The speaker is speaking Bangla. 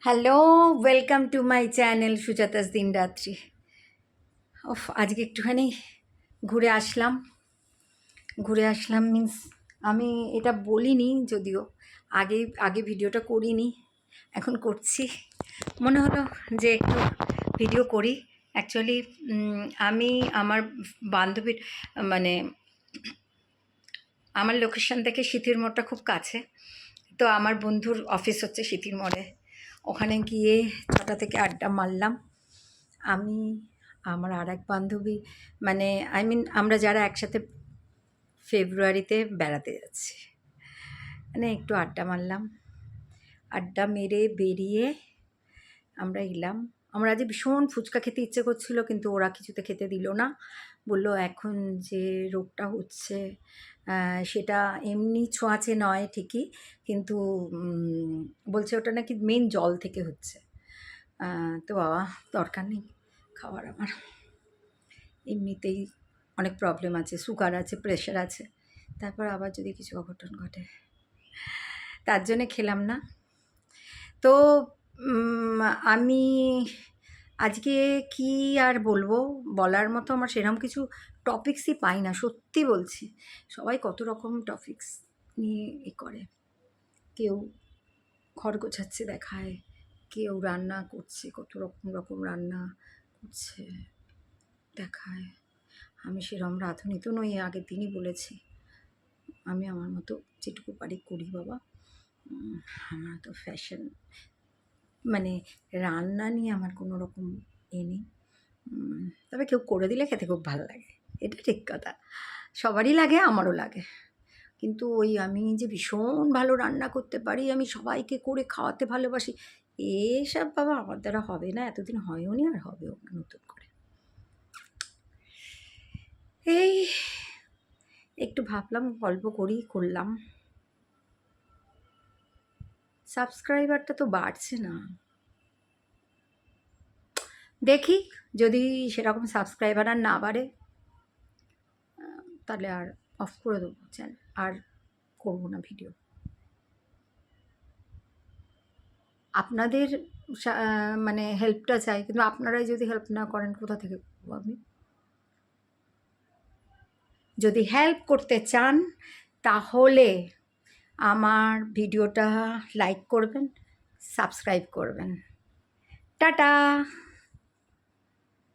Hello, welcome to my channel Sujata's Dinratri. আজকে একটুখানি ঘুরে আসলাম। মিন্স আমি এটা বলিনি, যদিও আগে আগে ভিডিওটা করিনি, এখন করছি। মনে হলো যে একটু ভিডিও করি। অ্যাকচুয়ালি আমি আমার বান্ধবীর মানে আমার লোকেশন থেকে সিথির মোড়টা খুব কাছে। তো আমার বন্ধুর অফিস হচ্ছে সিথির মোড়ে। ওখানে গিয়ে 6টা থেকে আড্ডা মারলাম। আমি, আমার আর এক বান্ধবী, মানে আমরা যারা একসাথে ফেব্রুয়ারিতে বেড়াতে যাচ্ছি, মানে একটু আড্ডা মারলাম। আড্ডা মেরে বেরিয়ে আমরা এলাম। আমার আজ ভীষণ ফুচকা খেতে ইচ্ছে করছিল, কিন্তু ওরা কিছুতে খেতে দিল না। বলল এখন যে রোগটা হচ্ছে সেটা এমনি ছোঁয়াচে নয় ঠিকই, কিন্তু বলছে ওটা নাকি মেন জল থেকে হচ্ছে। তো বাবা, দরকার নেই খাওয়ার আমার। এমনিতেই অনেক প্রবলেম আছে, সুগার আছে, প্রেশার আছে, তারপর আবার যদি কিছু অঘটন ঘটে, তার জন্যে খেলাম না। তো আমি আজকে কি আর বলবো, বলার মতো আমার সেরকম কিছু টপিক্সই পাই না, সত্যি বলছি। সবাই কত রকম টপিক্স নিয়ে করে, কেউ ঘর গোছাচ্ছে দেখায়, কেউ রান্না করছে, কত রকম রান্না করছে দেখায়। আমি সেরম রাঁধুনি তো নই, আগের দিনই বলেছি। আমি আমার মতো যেটুকু পারি করি বাবা। আমার তো ফ্যাশন মানে রান্না নিয়ে আমার কোনো রকম নেই। তবে কেউ করে দিলে খেতে খুব ভালো লাগে, এটা ঠিক কথা। সবারই লাগে, আমারও লাগে। কিন্তু ওই আমি যে ভীষণ ভালো রান্না করতে পারি, আমি সবাইকে করে খাওয়াতে ভালোবাসি, এসব বাবা আমার দ্বারা হবে না, এতদিন হয়ও নি, আর হবেও না নতুন করে। এই একটু ভাবলাম গল্প করলাম। সাবস্ক্রাইবারটা তো বাড়ছে না। দেখি যদি সেরকম সাবস্ক্রাইবার আর না বাড়ে, তাহলে আর অফ করে দেবো চ্যানেল, আর করবো না ভিডিও। আপনাদের মানে হেল্পটা চাই, কিন্তু আপনারাই যদি হেল্প না করেন কোথা থেকে করবো আমি? যদি হেল্প করতে চান তাহলে আমার ভিডিওটা লাইক করবেন, সাবস্ক্রাইব করবেন। টাটা।